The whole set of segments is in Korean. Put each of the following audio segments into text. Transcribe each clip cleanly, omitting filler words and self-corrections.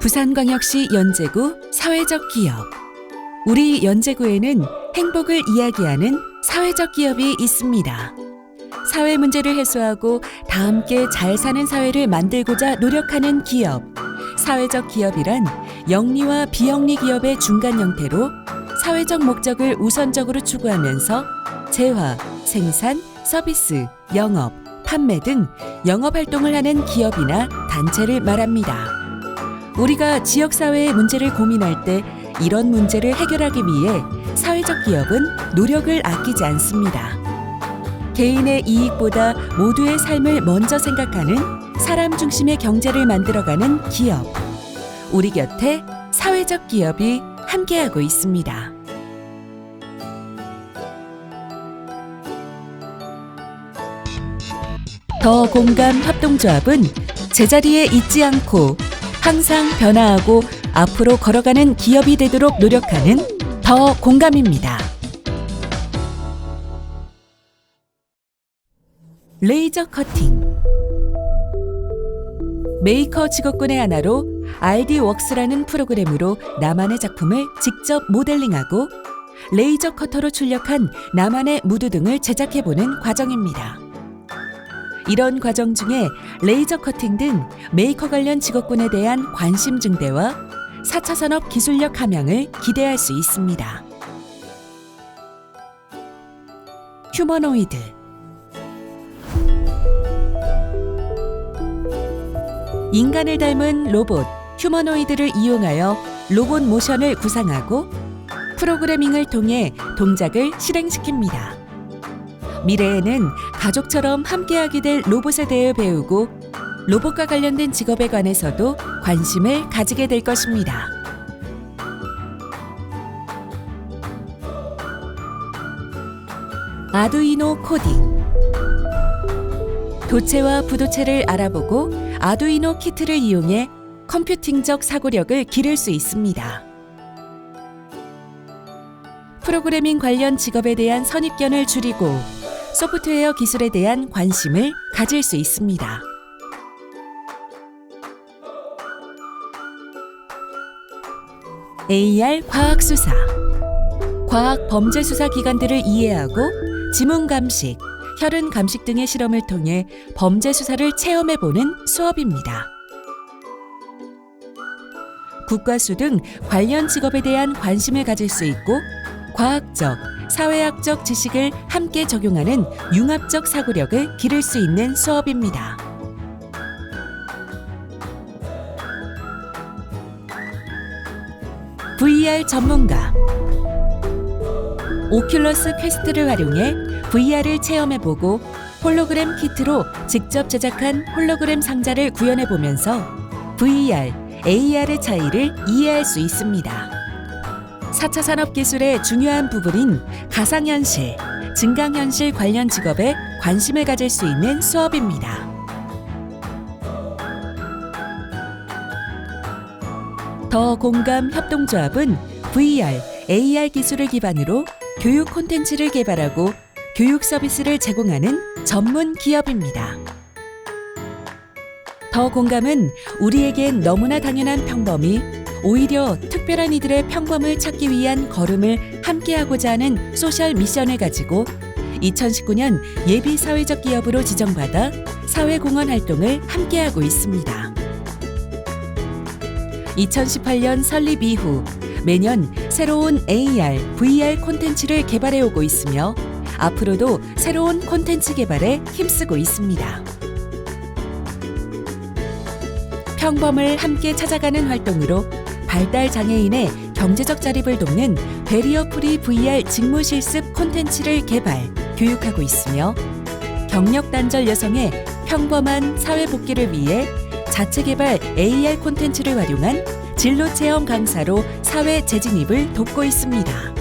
부산광역시 연제구 사회적 기업. 우리 연제구에는 행복을 이야기하는 사회적 기업이 있습니다. 사회 문제를 해소하고 다 함께 잘 사는 사회를 만들고자 노력하는 기업. 사회적 기업이란 영리와 비영리 기업의 중간 형태로 사회적 목적을 우선적으로 추구하면서 재화, 생산, 서비스, 영업, 판매 등 영업활동을 하는 기업이나 단체를 말합니다. 우리가 지역사회의 문제를 고민할 때 이런 문제를 해결하기 위해 사회적 기업은 노력을 아끼지 않습니다. 개인의 이익보다 모두의 삶을 먼저 생각하는 사람 중심의 경제를 만들어가는 기업. 우리 곁에 사회적 기업이 함께하고 있습니다. 더 공감 협동조합은 제자리에 있지 않고 항상 변화하고 앞으로 걸어가는 기업이 되도록 노력하는 더 공감입니다. 레이저 커팅. 메이커 직업군의 하나로 RD웍스라는 프로그램으로 나만의 작품을 직접 모델링하고 레이저 커터로 출력한 나만의 무드 등을 제작해보는 과정입니다. 이런 과정 중에 레이저 커팅 등 메이커 관련 직업군에 대한 관심 증대와 4차 산업 기술력 함양을 기대할 수 있습니다. 휴머노이드. 인간을 닮은 로봇 휴머노이드를 이용하여 로봇 모션을 구상하고 프로그래밍을 통해 동작을 실행시킵니다. 미래에는 가족처럼 함께하게 될 로봇에 대해 배우고 로봇과 관련된 직업에 관해서도 관심을 가지게 될 것입니다. 아두이노 코딩. 도체와 부도체를 알아보고 아두이노 키트를 이용해 컴퓨팅적 사고력을 기를 수 있습니다. 프로그래밍 관련 직업에 대한 선입견을 줄이고 소프트웨어 기술에 대한 관심을 가질 수 있습니다. AR 과학수사. 과학 범죄 수사 기관들을 이해하고 지문 감식, 혈흔 감식 등의 실험을 통해 범죄 수사를 체험해보는 수업입니다. 국가수 등 관련 직업에 대한 관심을 가질 수 있고 과학적, 사회학적 지식을 함께 적용하는 융합적 사고력을 기를 수 있는 수업입니다. VR 전문가. 오큘러스 퀘스트를 활용해 VR을 체험해보고 홀로그램 키트로 직접 제작한 홀로그램 상자를 구현해보면서 VR, AR의 차이를 이해할 수 있습니다. 4차 산업기술의 중요한 부분인 가상현실, 증강현실 관련 직업에 관심을 가질 수 있는 수업입니다. 더 공감 협동조합은 VR, AR 기술을 기반으로 교육 콘텐츠를 개발하고 교육 서비스를 제공하는 전문 기업입니다. 더 공감은 우리에겐 너무나 당연한 평범이 오히려 특별한 이들의 평범을 찾기 위한 걸음을 함께하고자 하는 소셜 미션을 가지고 2019년 예비 사회적 기업으로 지정받아 사회공헌 활동을 함께하고 있습니다. 2018년 설립 이후 매년 새로운 AR, VR 콘텐츠를 개발해오고 있으며 앞으로도 새로운 콘텐츠 개발에 힘쓰고 있습니다. 평범을 함께 찾아가는 활동으로 발달 장애인의 경제적 자립을 돕는 베리어 프리 VR 직무 실습 콘텐츠를 개발, 교육하고 있으며 경력 단절 여성의 평범한 사회 복귀를 위해 자체 개발 AR 콘텐츠를 활용한 진로 체험 강사로 사회 재진입을 돕고 있습니다.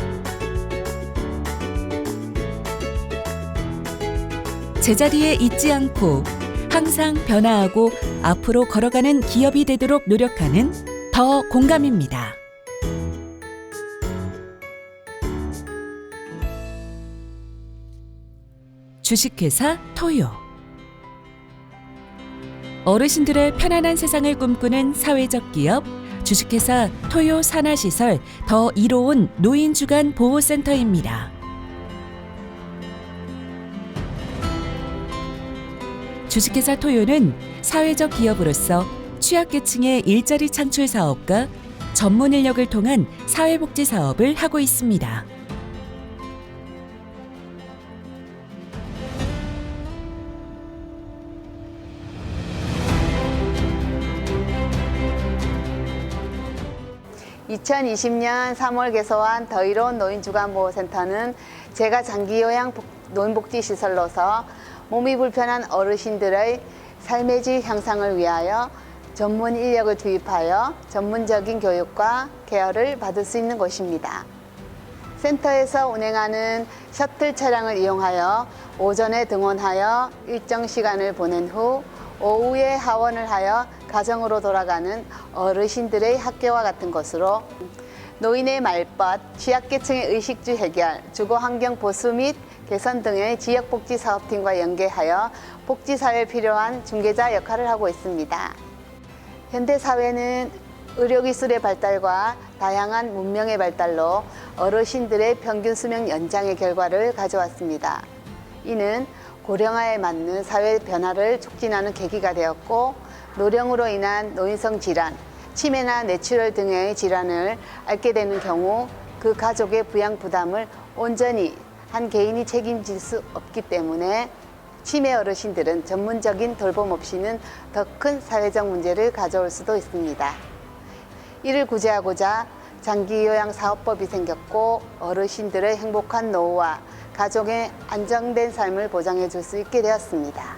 제자리에 있지 않고 항상 변화하고 앞으로 걸어가는 기업이 되도록 노력하는 더 공감입니다. 주식회사 토요. 어르신들의 편안한 세상을 꿈꾸는 사회적 기업 주식회사 토요 산하시설 더 이로운 노인주간 보호센터입니다. 주식회사 토요는 사회적 기업으로서 취약계층의 일자리 창출 사업과 전문 인력을 통한 사회복지 사업을 하고 있습니다. (2020년 3월) 개소한 더 이로운 노인주간보호센터는 제가 장기요양 노인복지시설로서 몸이 불편한 어르신들의 삶의 질 향상을 위하여 전문 인력을 투입하여 전문적인 교육과 케어를 받을 수 있는 곳입니다. 센터에서 운행하는 셔틀 차량을 이용하여 오전에 등원하여 일정 시간을 보낸 후 오후에 하원을 하여 가정으로 돌아가는 어르신들의 학교와 같은 곳으로 노인의 말벗, 취약계층의 의식주 해결, 주거환경 보수 및 개선 등의 지역복지사업팀과 연계하여 복지사회에 필요한 중개자 역할을 하고 있습니다. 현대사회는 의료기술의 발달과 다양한 문명의 발달로 어르신들의 평균 수명 연장의 결과를 가져왔습니다. 이는 고령화에 맞는 사회 변화를 촉진하는 계기가 되었고 노령으로 인한 노인성 질환, 치매나 뇌출혈 등의 질환을 앓게 되는 경우 그 가족의 부양 부담을 온전히 한 개인이 책임질 수 없기 때문에 치매 어르신들은 전문적인 돌봄 없이는 더 큰 사회적 문제를 가져올 수도 있습니다. 이를 구제하고자 장기요양사업법이 생겼고 어르신들의 행복한 노후와 가족의 안정된 삶을 보장해 줄 수 있게 되었습니다.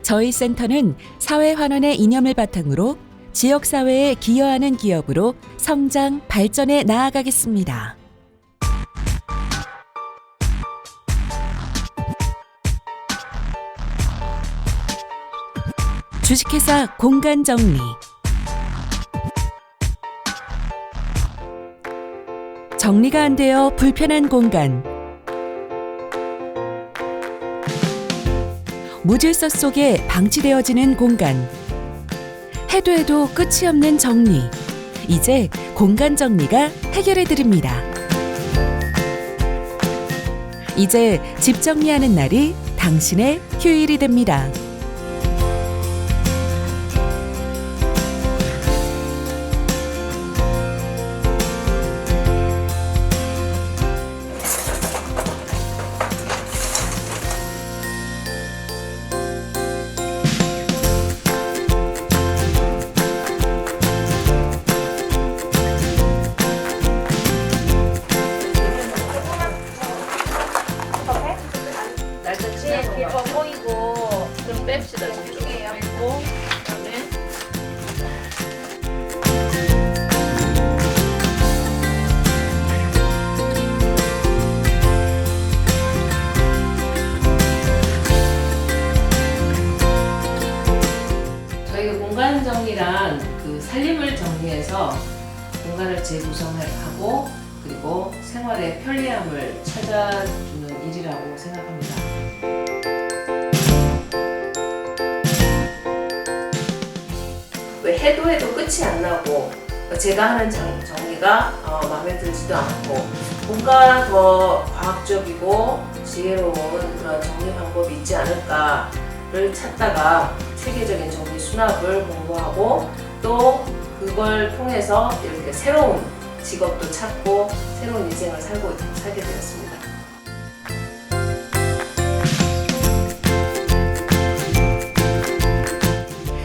저희 센터는 사회환원의 이념을 바탕으로 지역사회에 기여하는 기업으로 성장, 발전해 나아가겠습니다. 주식회사 공간정리. 정리가 안 되어 불편한 공간. 무질서 속에 방치되어지는 공간. 해도 해도 끝이 없는 정리. 이제 공간 정리가 해결해 드립니다. 이제 집 정리하는 날이 당신의 휴일이 됩니다. 기뻐 보이고 좀 뺍시다. 저쪽에 빼고 그다음에 저희가 공간 정리란 그 살림을 정리해서 공간을 재구성하고 그리고 생활의 편리함을 찾아주는 일이라고 생각합니다. 왜 해도 끝이 안 나고 제가 하는 정리가 마음에 들지도 않고 뭔가 더 과학적이고 지혜로운 그런 정리 방법이 있지 않을까를 찾다가 체계적인 정리 수납을 공부하고 또 그걸 통해서 이렇게 새로운 직업도 찾고 새로운 인생을 살게 되었습니다.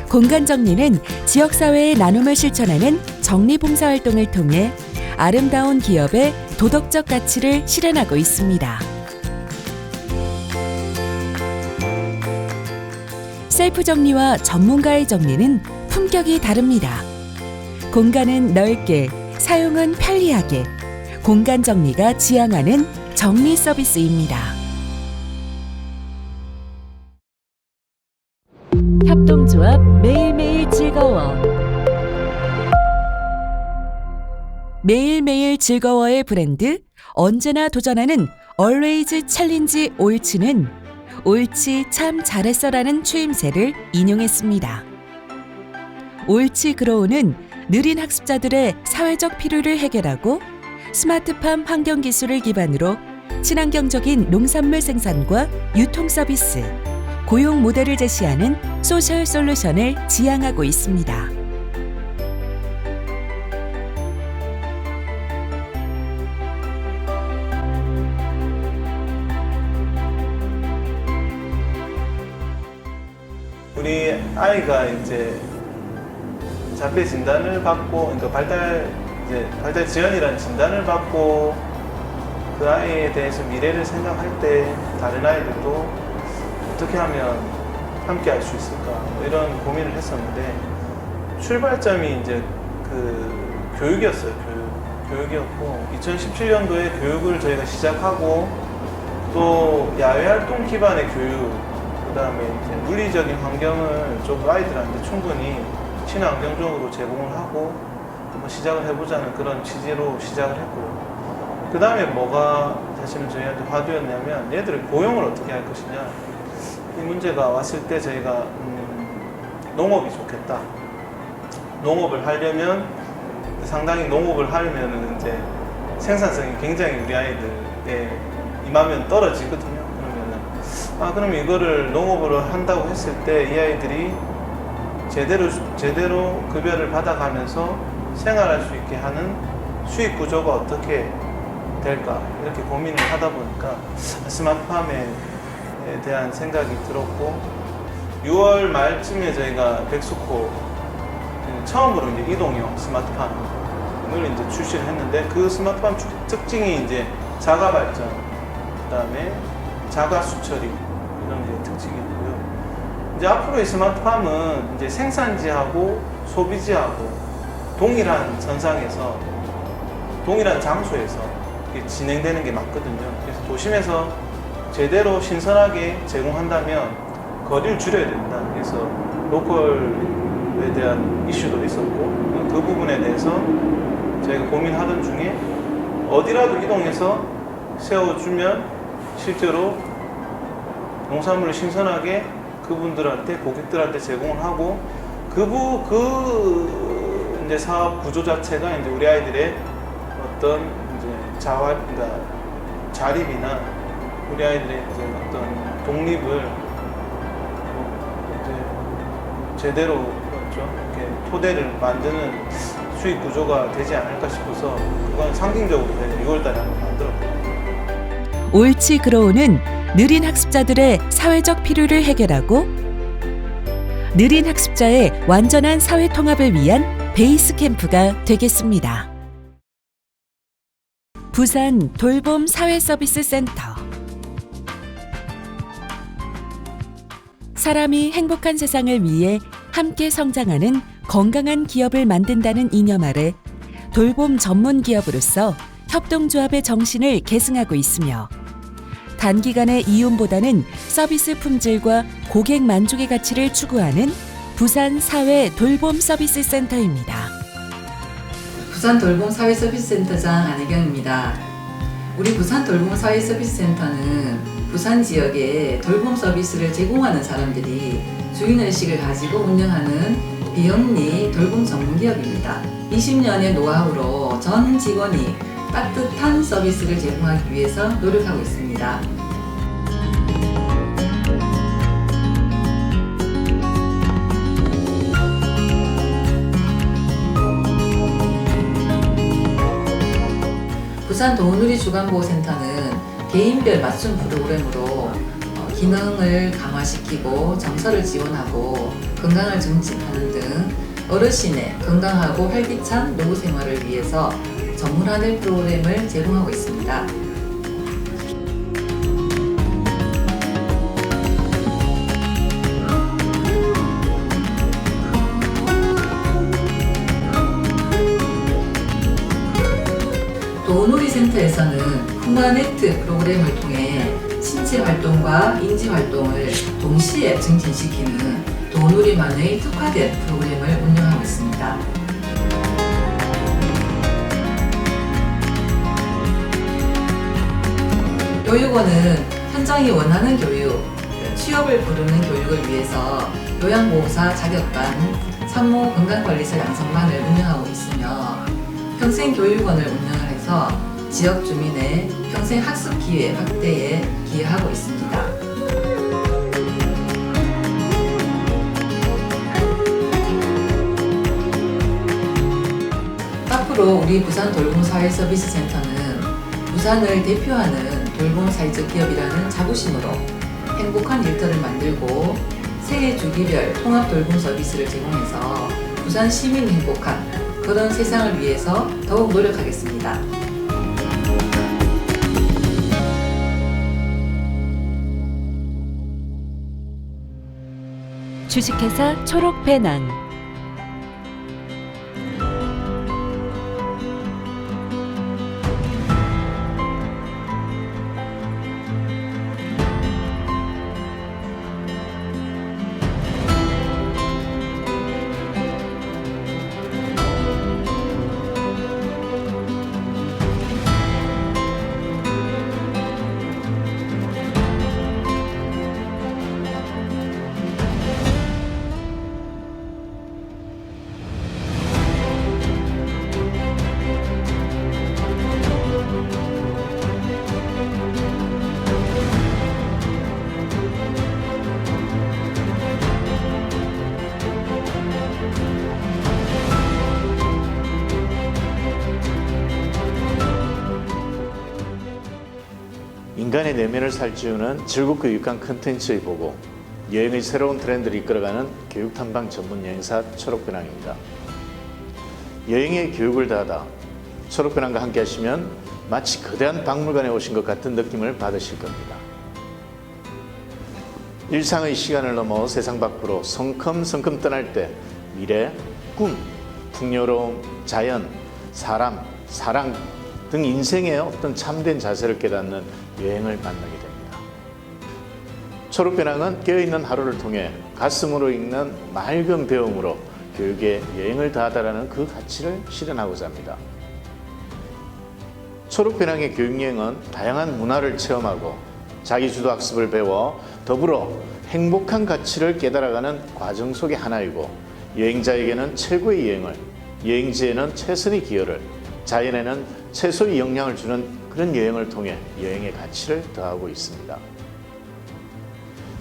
공간 정리는 지역사회의 나눔을 실천하는 정리봉사활동을 통해 아름다운 기업의 도덕적 가치를 실현하고 있습니다. 셀프 정리와 전문가의 정리는 품격이 다릅니다. 공간은 넓게, 사용은 편리하게, 공간 정리가 지향하는 정리 서비스입니다. 협동조합 매일매일 즐거워. 매일매일 즐거워의 브랜드 언제나 도전하는 Always 챌린지 오일츠는 옳지 참 잘했어라는 추임새를 인용했습니다. 옳지 그로우는 느린 학습자들의 사회적 필요를 해결하고 스마트팜 환경 기술을 기반으로 친환경적인 농산물 생산과 유통 서비스, 고용 모델을 제시하는 소셜 솔루션을 지향하고 있습니다. 우리 아이가 이제 자폐 진단을 받고, 그러니까 발달 지연이라는 진단을 받고 그 아이에 대해서 미래를 생각할 때 다른 아이들도 어떻게 하면 함께 할 수 있을까 뭐 이런 고민을 했었는데 출발점이 이제 그 교육이었어요. 교육이었고 2017년도에 교육을 저희가 시작하고 또 야외 활동 기반의 교육, 그다음에 이제 물리적인 환경을 좀 아이들한테 충분히 친환경적으로 제공을 하고 한번 시작을 해보자는 그런 취지로 시작을 했고요. 그 다음에 뭐가 사실은 저희한테 화두였냐면 얘들의 고용을 어떻게 할 것이냐. 이 문제가 왔을 때 저희가 농업이 좋겠다. 농업을 하려면 상당히 농업을 하려면 이제 생산성이 굉장히 우리 아이들에 임하면 떨어지거든요. 그러면 이거를 농업을 한다고 했을 때 이 아이들이 제대로 급여를 받아가면서 생활할 수 있게 하는 수익 구조가 어떻게 될까 이렇게 고민을 하다 보니까 스마트팜에 대한 생각이 들었고 6월 말쯤에 저희가 백수코 처음으로 이제 이동형 스마트팜을 이제 출시를 했는데 그 스마트팜 특징이 이제 자가 발전, 그다음에 자가 수처리 이런 게 특징이 있고요. 이제 앞으로의 스마트팜은 이제 생산지하고 소비지하고 동일한 선상에서 동일한 장소에서 진행되는 게 맞거든요. 그래서 도심에서 제대로 신선하게 제공한다면 거리를 줄여야 된다. 그래서 로컬에 대한 이슈도 있었고 그 부분에 대해서 저희가 고민하던 중에 어디라도 이동해서 세워주면 실제로 농산물을 신선하게 그분들한테 고객들한테 제공을 하고 그 이제 사업 구조 자체가 이제 우리 아이들의 어떤 이제 그러니까 자립이나 우리 아이들의 이제 어떤 독립을 이제 제대로 그렇죠? 이렇게 토대를 만드는 수익 구조가 되지 않을까 싶어서 그건 상징적으로 6월달에 한번 만들었거든요. 옳지 그로우는 느린 학습자들의 사회적 필요를 해결하고 느린 학습자의 완전한 사회 통합을 위한 베이스 캠프가 되겠습니다. 부산 돌봄 사회서비스센터. 사람이 행복한 세상을 위해 함께 성장하는 건강한 기업을 만든다는 이념 아래 돌봄 전문 기업으로서 협동조합의 정신을 계승하고 있으며 단기간의 이윤보다는 서비스 품질과 고객 만족의 가치를 추구하는 부산 사회 돌봄 서비스 센터입니다. 부산 돌봄 사회 서비스 센터장 안혜경입니다. 우리 부산 돌봄 사회 서비스 센터는 부산 지역에 돌봄 서비스를 제공하는 사람들이 주인의식을 가지고 운영하는 비영리 돌봄 전문 기업입니다. 20년의 노하우로 전 직원이 따뜻한 서비스를 제공하기 위해서 노력하고 있습니다. 부산 도우누리 주간보호센터는 개인별 맞춤 프로그램으로 기능을 강화시키고 정서를 지원하고 건강을 증진하는 등 어르신의 건강하고 활기찬 노후 생활을 위해서 전문화된 프로그램을 제공하고 있습니다. 도우누리 센터에서는 후마네트 프로그램을 통해 신체 활동과 인지 활동을 동시에 증진시키는 도우누리만의 특화된 프로그램을 운영하고 있습니다. 교육원은 현장이 원하는 교육, 취업을 부르는 교육을 위해서 요양보호사 자격반 산모 건강관리사 양성반을 운영하고 있으며 평생교육원을 운영을 해서 지역 주민의 평생 학습 기회 확대에 기여하고 있습니다. 앞으로 우리 부산 돌봄사회서비스센터는 부산을 대표하는 돌봄사회적 기업이라는 자부심으로 행복한 일터를 만들고 생애 주기별 통합 돌봄 서비스를 제공해서 부산 시민이 행복한 그런 세상을 위해서 더욱 노력하겠습니다. 주식회사 초록배낭 인간의 내면을 살찌우는 즐겁고 유익한 컨텐츠의 보고 여행의 새로운 트렌드를 이끌어가는 교육탐방 전문 여행사 초록배낭입니다. 여행에 교육을 더하다 초록배낭과 함께 하시면 마치 거대한 박물관에 오신 것 같은 느낌을 받으실 겁니다. 일상의 시간을 넘어 세상 밖으로 성큼성큼 떠날 때 미래, 꿈, 풍요로움, 자연, 사람, 사랑 등 인생의 어떤 참된 자세를 깨닫는 여행을 만나게 됩니다. 초록배낭은 깨어있는 하루를 통해 가슴으로 읽는 맑은 배움으로 교육에 여행을 더하다라는 그 가치를 실현하고자 합니다. 초록배낭의 교육여행은 다양한 문화를 체험하고 자기주도 학습을 배워 더불어 행복한 가치를 깨달아가는 과정 속의 하나이고 여행자에게는 최고의 여행을, 여행지에는 최선의 기여를, 자연에는 최소의 영향을 주는 그런 여행을 통해 여행의 가치를 더하고 있습니다.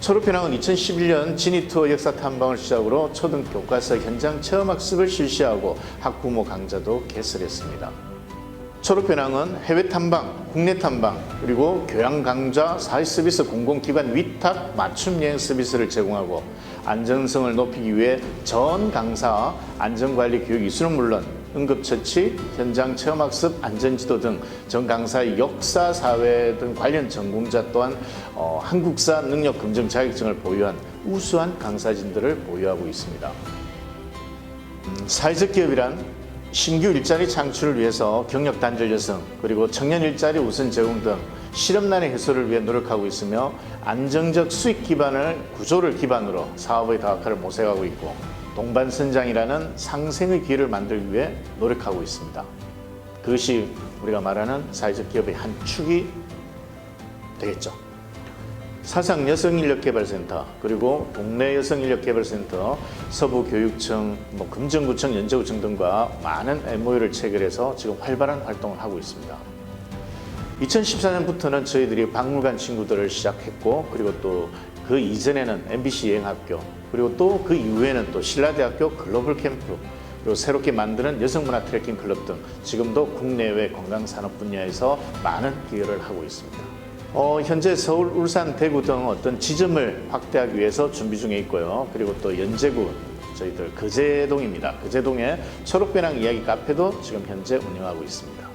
초록배낭은 2011년 지니투어 역사 탐방을 시작으로 초등 교과서 현장 체험학습을 실시하고 학부모 강좌도 개설했습니다. 초록배낭은 해외 탐방, 국내 탐방, 그리고 교양 강좌, 사회 서비스 공공기관 위탁 맞춤 여행 서비스를 제공하고 안전성을 높이기 위해 전 강사 안전관리 교육 이수는 물론 응급처치, 현장 체험학습, 안전지도 등 전 강사의 역사, 사회 등 관련 전공자 또한 한국사 능력 검증 자격증을 보유한 우수한 강사진들을 보유하고 있습니다. 사회적 기업이란 신규 일자리 창출을 위해서 경력 단절 여성 그리고 청년 일자리 우선 제공 등 실업난의 해소를 위해 노력하고 있으며 안정적 수익 기반을 구조를 기반으로 사업의 다각화를 모색하고 있고 동반선장이라는 상생의 기회를 만들기 위해 노력하고 있습니다. 그것이 우리가 말하는 사회적 기업의 한 축이 되겠죠. 사상 여성인력개발센터 그리고 동네 여성인력개발센터, 서부교육청, 금정구청, 연제구청 등과 많은 MOU를 체결해서 지금 활발한 활동을 하고 있습니다. 2014년부터는 저희들이 박물관 친구들을 시작했고 그리고 또 그 이전에는 MBC 여행학교 그리고 또 그 이후에는 또 신라대학교 글로벌 캠프 그리고 새롭게 만드는 여성문화 트래킹 클럽 등 지금도 국내외 관광산업 분야에서 많은 기여를 하고 있습니다. 현재 서울, 울산, 대구 등 어떤 지점을 확대하기 위해서 준비 중에 있고요. 그리고 또 연제구 저희들 거제동입니다. 거제동에 초록배낭 이야기 카페도 지금 현재 운영하고 있습니다.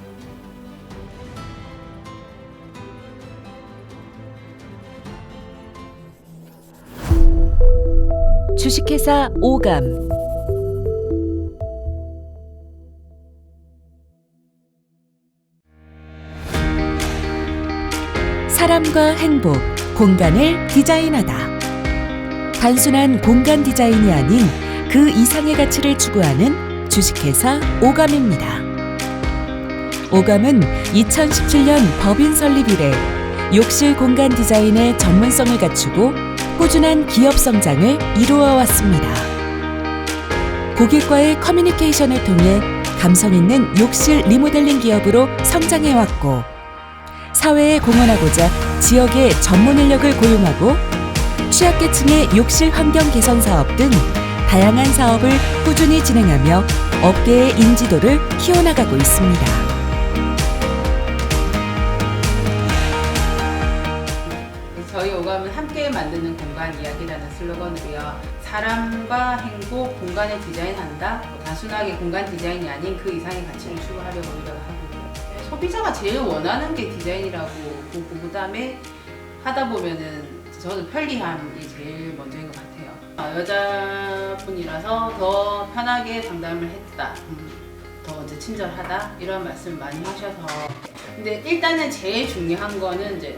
주식회사 오감 사람과 행복, 공간을 디자인하다. 단순한 공간 디자인이 아닌 그 이상의 가치를 추구하는 주식회사 오감입니다. 오감은 2017년 법인 설립 이래 욕실 공간 디자인의 전문성을 갖추고 꾸준한 기업 성장을 이루어 왔습니다. 고객과의 커뮤니케이션을 통해 감성 있는 욕실 리모델링 기업으로 성장해 왔고, 사회에 공헌하고자 지역의 전문 인력을 고용하고 취약계층의 욕실 환경 개선 사업 등 다양한 사업을 꾸준히 진행하며 업계의 인지도를 키워나가고 있습니다. 저희 오감은 함께 만드는 공간 이야기라는 슬로건으로요. 사람과 행복, 공간을 디자인한다. 단순하게 공간 디자인이 아닌 그 이상의 가치를 추구하려고 노력을 하고요. 소비자가 제일 원하는 게 디자인이라고 보고 그다음에 하다 보면은 저는 편리함이 제일 먼저인 것 같아요. 여자분이라서 더 편하게 상담을 했다. 더 이제 친절하다 이런 말씀 많이 하셔서 근데 일단은 제일 중요한 거는 이제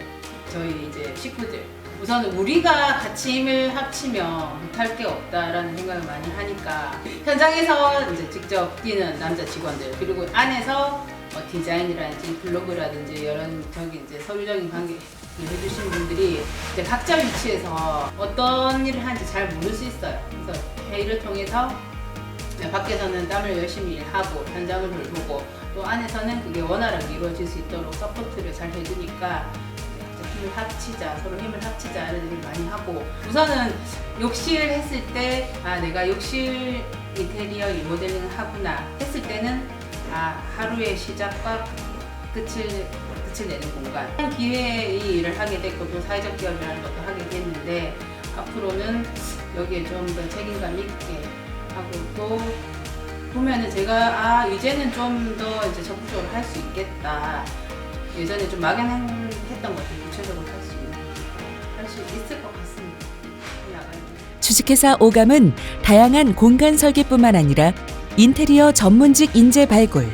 저희 이제 식구들 우선은 우리가 같이 힘을 합치면 못할 게 없다라는 생각을 많이 하니까 현장에서 이제 직접 뛰는 남자 직원들 그리고 안에서 디자인이라든지 블로그라든지 여러 이제 서류적인 관계를 해주신 분들이 이제 각자 위치에서 어떤 일을 하는지 잘 모를 수 있어요. 그래서 회의를 통해서 밖에서는 땀을 열심히 일하고 현장을 돌보고 또 안에서는 그게 원활하게 이루어질 수 있도록 서포트를 잘 해주니까 힘을 합치자, 서로 힘을 합치자 이런 얘기를 많이 하고 우선은 욕실 했을 때 내가 욕실 인테리어 리모델링을 하구나 했을 때는 하루의 시작과 끝을 내는 공간. 기회에 이 일을 하게 됐고 또 사회적 기업이라는 것도 하게 됐는데 앞으로는 여기에 좀 더 책임감 있게 하고 또 보면은 제가 이제는 좀 더 이제 적극적으로 할 수 있겠다. 예전에 좀 막연했던 것들 구체적으로 할 수 있을 것 같습니다. 주식회사 오감은 다양한 공간 설계뿐만 아니라 인테리어 전문직 인재 발굴,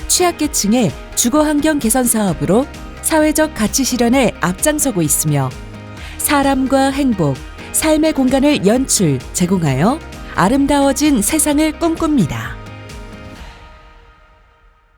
취약계층의 주거 환경 개선 사업으로 사회적 가치 실현에 앞장서고 있으며 사람과 행복, 삶의 공간을 연출, 제공하여 아름다워진 세상을 꿈꿉니다.